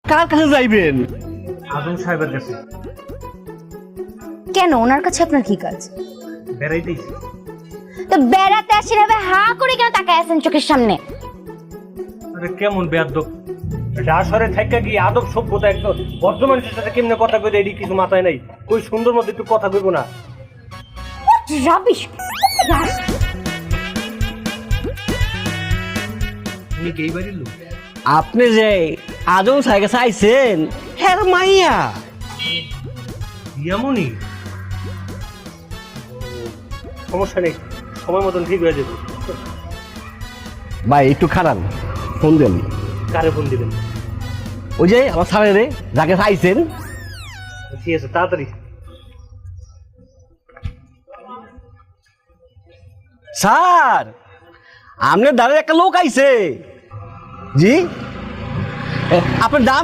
কার কাছে যাইবেন? আজম সাহেবের কাছে কেন, ওনার কাছে আপনার কি কাজ? বেড়াইতেছি। তো বেড়াতে আসেন, এভাবে হা করে কেন তাকায় আছেন চোখের সামনে? আরে কেমন বেয়াদব, ডাশরে থেকে গিয়ে আদব সভ্যতা একদম বর্তমানের সাথে কেমনে কথা কইতে এডি কিছু মাথায় নাই। কই সুন্দর মতো একটু কথা কইবো না? রাবিশ। তুমি কি এই বাড়ির লোক? আপনি যে আজম সাহেবের কাছে আইছেন, হ্যাঁ মাইয়া। ইয়ামনি সমস্যা নেই, সময় মতন ঠিক হয়ে যাবে। ভাই একটু খারাপ, ফোন দেন। কারে ফোন দিবেন? ওই যে আমার স্যারের যাকে আইছেন। ঠিক আছে, তাড়াতাড়ি। স্যার, আপনার দ্বারে একটা লোক আইছে। জি, আপনার দাম